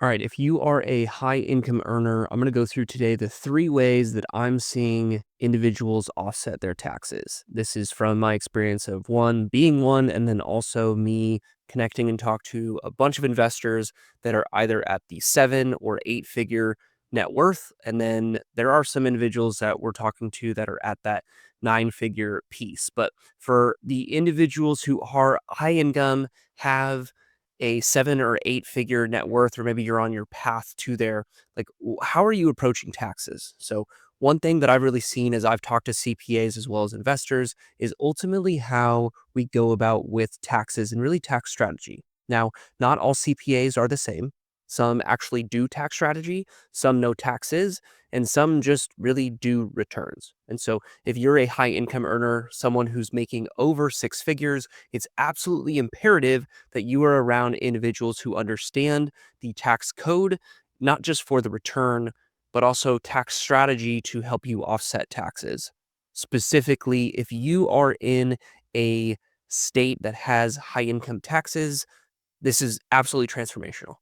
All right, if you are a high income earner, I'm going to go through today the three ways that I'm seeing individuals offset their taxes. This is from my experience of being one, and then also me connecting and talk to a bunch of investors that are either at the 7 or 8 figure net worth. And then there are some individuals that we're talking to that are at that 9 figure piece. But for the individuals who are high income, have a 7 or 8 figure net worth, or maybe you're on your path to there, like how are you approaching taxes? So one thing that I've really seen as I've talked to CPAs as well as investors is ultimately how we go about with taxes and really tax strategy. Now, not all CPAs are the same. Some actually do tax strategy, some know taxes, and some just really do returns. And so if you're a high income earner, someone who's making over 6 figures, it's absolutely imperative that you are around individuals who understand the tax code, not just for the return, but also tax strategy to help you offset taxes. Specifically, if you are in a state that has high income taxes, this is absolutely transformational.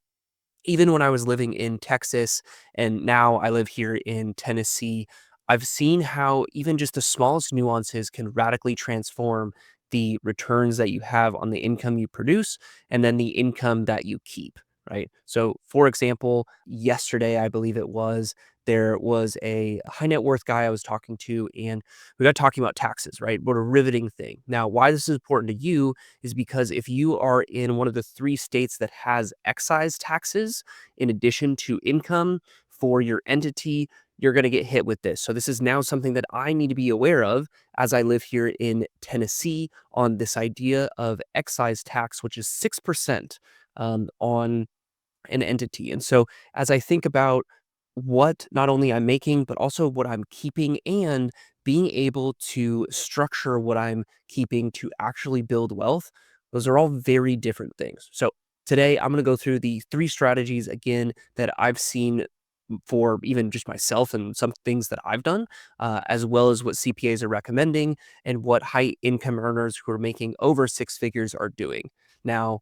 Even when I was living in Texas and now I live here in Tennessee, I've seen how even just the smallest nuances can radically transform the returns that you have on the income you produce and then the income that you keep, right? So, for example, yesterday, I believe it was, there was a high net worth guy I was talking to, and we got talking about taxes, right? What a riveting thing. Now, why this is important to you is because if you are in one of the 3 states that has excise taxes in addition to income for your entity, you're going to get hit with this. So this is now something that I need to be aware of as I live here in Tennessee on this idea of excise tax, which is 6% on an entity. And so as I think about what not only I'm making, but also what I'm keeping and being able to structure what I'm keeping to actually build wealth, those are all very different things. So today I'm going to go through the 3 strategies again that I've seen for even just myself and some things that I've done, as well as what CPAs are recommending and what high income earners who are making over 6 figures are doing. Now,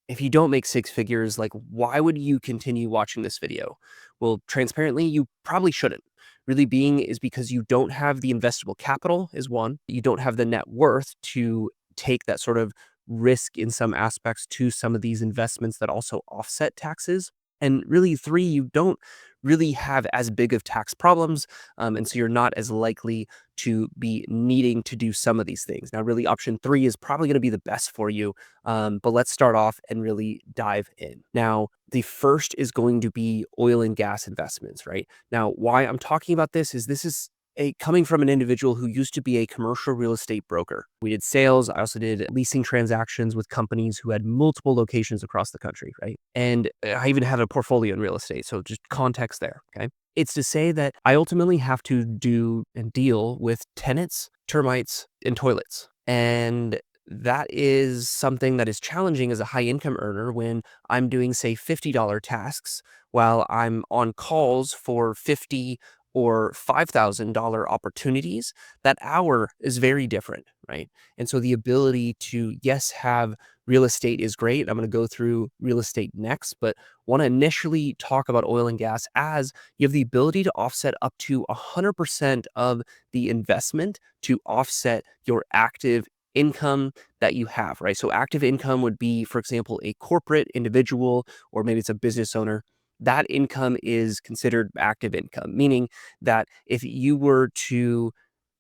if you don't make 6 figures, like, why would you continue watching this video? Well, transparently, you probably shouldn't. Really being is because you don't have the investable capital is one. You don't have the net worth to take that sort of risk in some aspects to some of these investments that also offset taxes. And really, 3, you don't really have as big of tax problems. And so you're not as likely to be needing to do some of these things. Now, really, option 3 is probably going to be the best for you, but let's start off and really dive in. Now, the first is going to be oil and gas investments, right? Now, why I'm talking about this is coming from an individual who used to be a commercial real estate broker. We did sales. I also did leasing transactions with companies who had multiple locations across the country, right? And I even had a portfolio in real estate. So just context there, okay? It's to say that I ultimately have to do and deal with tenants, termites, and toilets. And that is something that is challenging as a high income earner when I'm doing, say, $50 tasks while I'm on calls for 50 or $5,000 opportunities. That hour is very different, right? And so the ability to, yes, have real estate is great. I'm going to go through real estate next, but want to initially talk about oil and gas as you have the ability to offset up to 100% of the investment to offset your active income that you have, right? So active income would be, for example, a corporate individual, or maybe it's a business owner. That income is considered active income, meaning that if you were to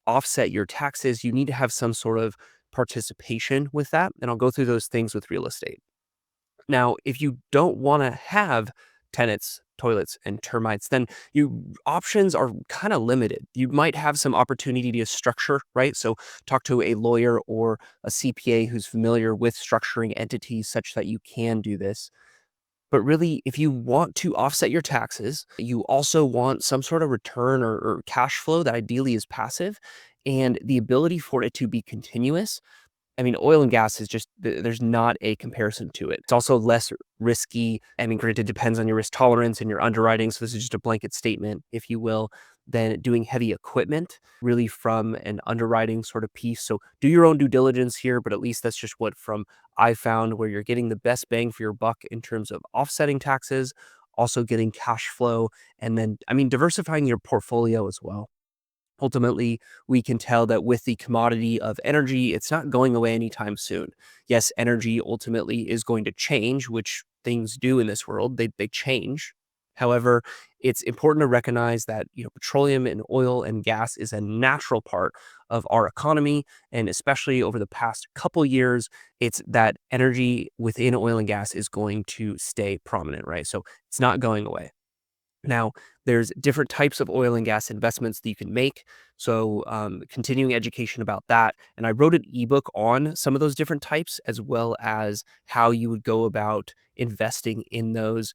offset your taxes, you need to have some sort of participation with that. And I'll go through those things with real estate. Now, if you don't want to have tenants, toilets, and termites, then you options are kind of limited. You might have some opportunity to structure, right? So talk to a lawyer or a CPA who's familiar with structuring entities such that you can do this. But really, if you want to offset your taxes, you also want some sort of return or cash flow that ideally is passive and the ability for it to be continuous. I mean, oil and gas is just, there's not a comparison to it. It's also less risky. I mean, granted, it depends on your risk tolerance and your underwriting. So this is just a blanket statement, if you will, than doing heavy equipment, really from an underwriting sort of piece. So do your own due diligence here, but at least that's just what from I found where you're getting the best bang for your buck in terms of offsetting taxes. also getting cash flow, and then, I mean, diversifying your portfolio as well. Ultimately, we can tell that with the commodity of energy, it's not going away anytime soon. Yes, energy ultimately is going to change, which things do in this world. They change. However, it's important to recognize that, petroleum and oil and gas is a natural part of our economy, and especially over the past couple years, it's that energy within oil and gas is going to stay prominent, right? So it's not going away. Now, there's different types of oil and gas investments that you can make. So, continuing education about that. And I wrote an ebook on some of those different types, as well as how you would go about investing in those.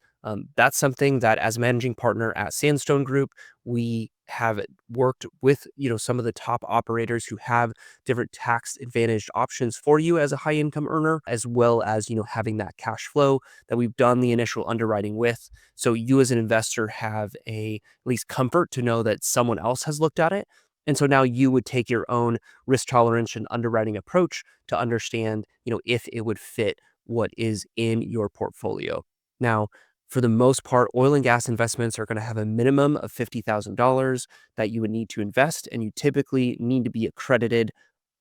That's something that, as managing partner at Sandstone Group, we have worked with, some of the top operators who have different tax advantaged options for you as a high income earner, as well as, having that cash flow that we've done the initial underwriting with. So you as an investor have at least comfort to know that someone else has looked at it. And so now you would take your own risk tolerance and underwriting approach to understand, if it would fit what is in your portfolio. Now, for the most part, oil and gas investments are going to have a minimum of $50,000 that you would need to invest, and you typically need to be accredited.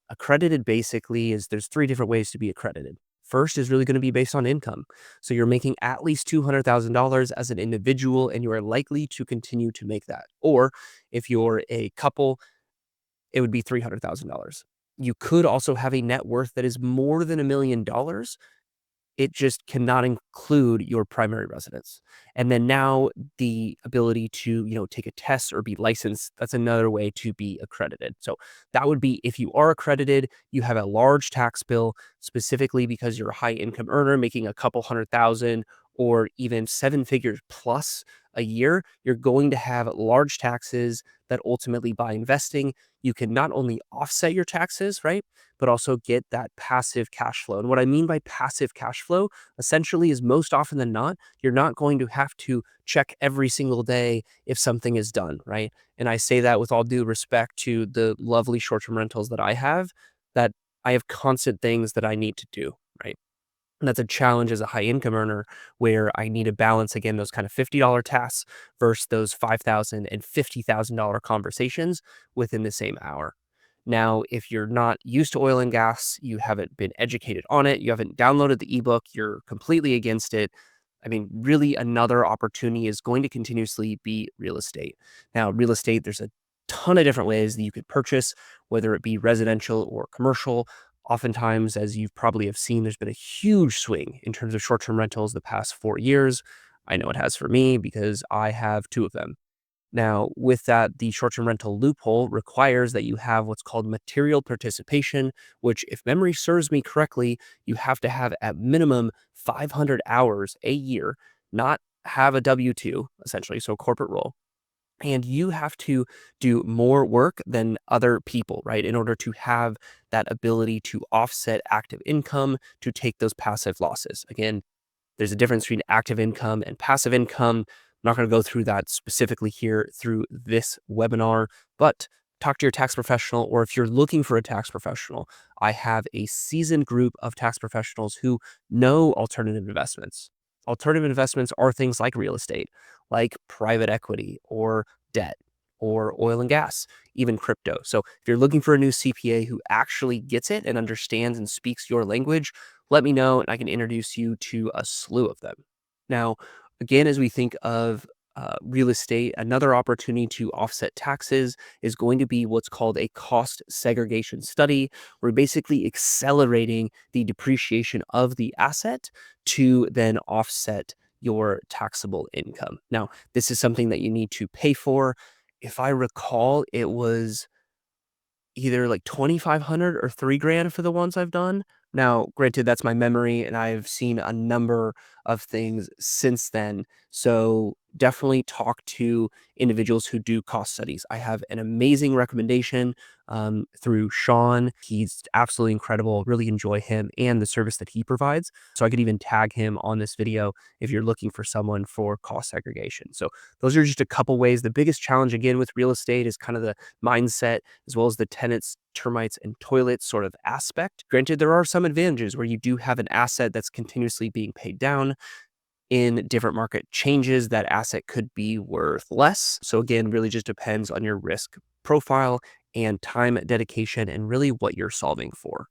Accredited basically is there's three different ways to be accredited. First is really going to be based on income. So you're making at least $200,000 as an individual, and you are likely to continue to make that. Or if you're a couple, it would be $300,000. You could also have a net worth that is more than $1 million. It just cannot include your primary residence. And then now the ability to, take a test or be licensed, that's another way to be accredited. So that would be if you are accredited, you have a large tax bill specifically because you're a high income earner making a couple 100,000 or even seven figures plus a year, you're going to have large taxes that ultimately by investing, you can not only offset your taxes, right? But also get that passive cash flow. And what I mean by passive cash flow essentially is most often than not, you're not going to have to check every single day if something is done, right? And I say that with all due respect to the lovely short-term rentals that I have, that I have constant things that I need to do, right? And that's a challenge as a high income earner where I need to balance again those kind of $50 tasks versus those $5,000 and $50,000 conversations within the same hour. Now, if you're not used to oil and gas, you haven't been educated on it, you haven't downloaded the ebook, you're completely against it. I mean, really, another opportunity is going to continuously be real estate. Now, real estate, there's a ton of different ways that you could purchase, whether it be residential or commercial. Oftentimes, as you probably have seen, there's been a huge swing in terms of short-term rentals the past 4 years. I know it has for me because I have two of them. Now, with that, the short-term rental loophole requires that you have what's called material participation, which, if memory serves me correctly, you have to have at minimum 500 hours a year, not have a W-2, essentially, so corporate role. And you have to do more work than other people, right? In order to have that ability to offset active income, to take those passive losses. Again, there's a difference between active income and passive income. I'm not going to go through that specifically here through this webinar, but talk to your tax professional, or if you're looking for a tax professional, I have a seasoned group of tax professionals who know alternative investments. Alternative investments are things like real estate, like private equity or debt or oil and gas, even crypto. So if you're looking for a new CPA who actually gets it and understands and speaks your language, let me know and I can introduce you to a slew of them. Now, again, as we think of real estate, another opportunity to offset taxes is going to be what's called a cost segregation study. We're basically accelerating the depreciation of the asset to then offset your taxable income. Now, this is something that you need to pay for. If I recall, it was either like 2,500 or 3 grand for the ones I've done. Now, granted, that's my memory, and I've seen a number of things since then. So definitely talk to individuals who do cost studies. I have an amazing recommendation through Sean. He's absolutely incredible. Really enjoy him and the service that he provides. So I could even tag him on this video if you're looking for someone for cost segregation. So those are just a couple ways. The biggest challenge again with real estate is kind of the mindset as well as the tenants, termites, and toilets sort of aspect. Granted, there are some advantages where you do have an asset that's continuously being paid down. in different market changes, that asset could be worth less. So again, really just depends on your risk profile and time dedication and really what you're solving for.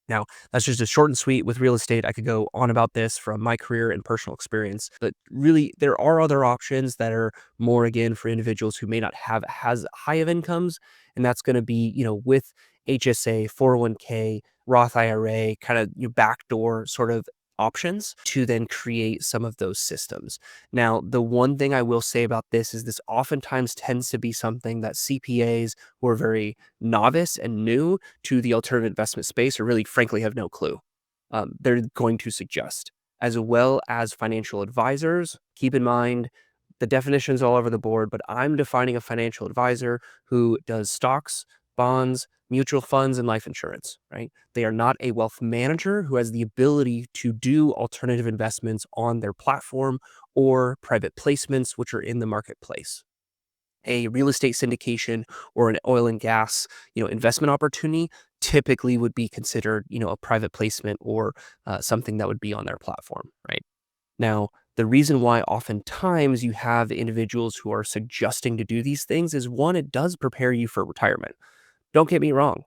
Now, that's just a short and sweet with real estate. I could go on about this from my career and personal experience, but really there are other options that are more again for individuals who may not have as high of incomes. And that's going to be, with HSA, 401k, Roth IRA, kind of backdoor sort of options to then create some of those systems. Now, the one thing I will say about this is this oftentimes tends to be something that CPAs who are very novice and new to the alternative investment space or really frankly have no clue. They're going to suggest, as well as financial advisors. Keep in mind the definitions all over the board, but I'm defining a financial advisor who does stocks, bonds, mutual funds, and life insurance, right? They are not a wealth manager who has the ability to do alternative investments on their platform or private placements, which are in the marketplace. A real estate syndication or an oil and gas, investment opportunity typically would be considered, a private placement or something that would be on their platform, right? Now, the reason why oftentimes you have individuals who are suggesting to do these things is one, it does prepare you for retirement. Don't get me wrong,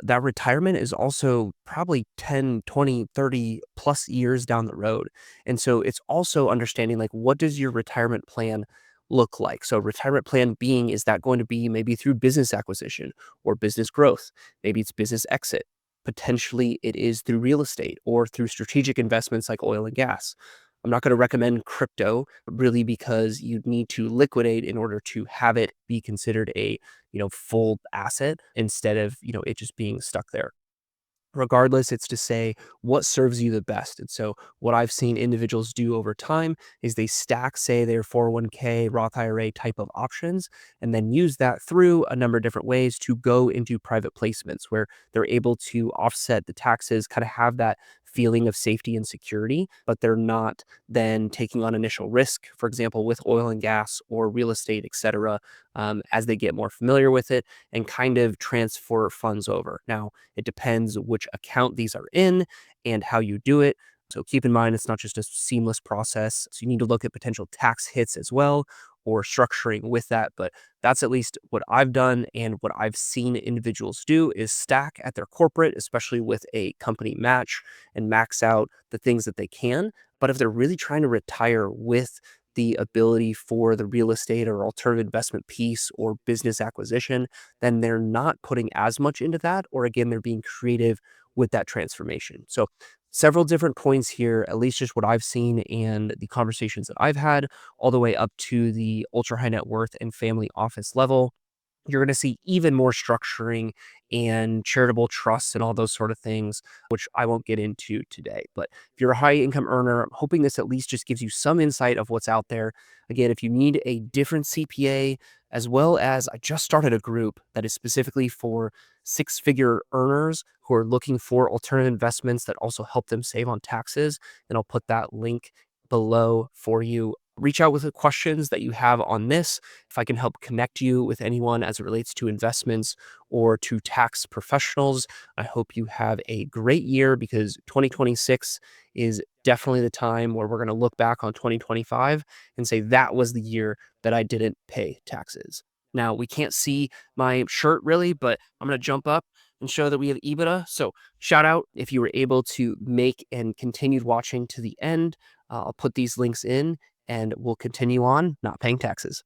that retirement is also probably 10, 20, 30 plus years down the road. And so it's also understanding like what does your retirement plan look like? So retirement plan being, is that going to be maybe through business acquisition or business growth? Maybe it's business exit. Potentially it is through real estate or through strategic investments like oil and gas. I'm not going to recommend crypto really because you need to liquidate in order to have it be considered a full asset instead of, it just being stuck there. Regardless, it's to say what serves you the best. And so, what I've seen individuals do over time is they stack, say, their 401k, Roth IRA type of options, and then use that through a number of different ways to go into private placements where they're able to offset the taxes, kind of have that feeling of safety and security, but they're not then taking on initial risk, for example, with oil and gas or real estate, et cetera, as they get more familiar with it and kind of transfer funds over. Now, it depends which account these are in and how you do it. So keep in mind, it's not just a seamless process. So you need to look at potential tax hits as well or structuring with that. But that's at least what I've done and what I've seen individuals do is stack at their corporate, especially with a company match and max out the things that they can. But if they're really trying to retire with the ability for the real estate or alternative investment piece or business acquisition, then they're not putting as much into that, or again, they're being creative with that transformation. So, several different points here, at least just what I've seen and the conversations that I've had, all the way up to the ultra high net worth and family office level. You're going to see even more structuring and charitable trusts and all those sort of things, which I won't get into today. But if you're a high income earner, I'm hoping this at least just gives you some insight of what's out there. Again, if you need a different CPA, as well as I just started a group that is specifically for six-figure earners who are looking for alternative investments that also help them save on taxes. And I'll put that link below for you. Reach out with the questions that you have on this. If I can help connect you with anyone as it relates to investments or to tax professionals, I hope you have a great year because 2026 is definitely the time where we're going to look back on 2025 and say that was the year that I didn't pay taxes. Now, we can't see my shirt really, but I'm going to jump up and show that we have EBITDA. So, shout out if you were able to make and continued watching to the end. I'll put these links in and we'll continue on not paying taxes.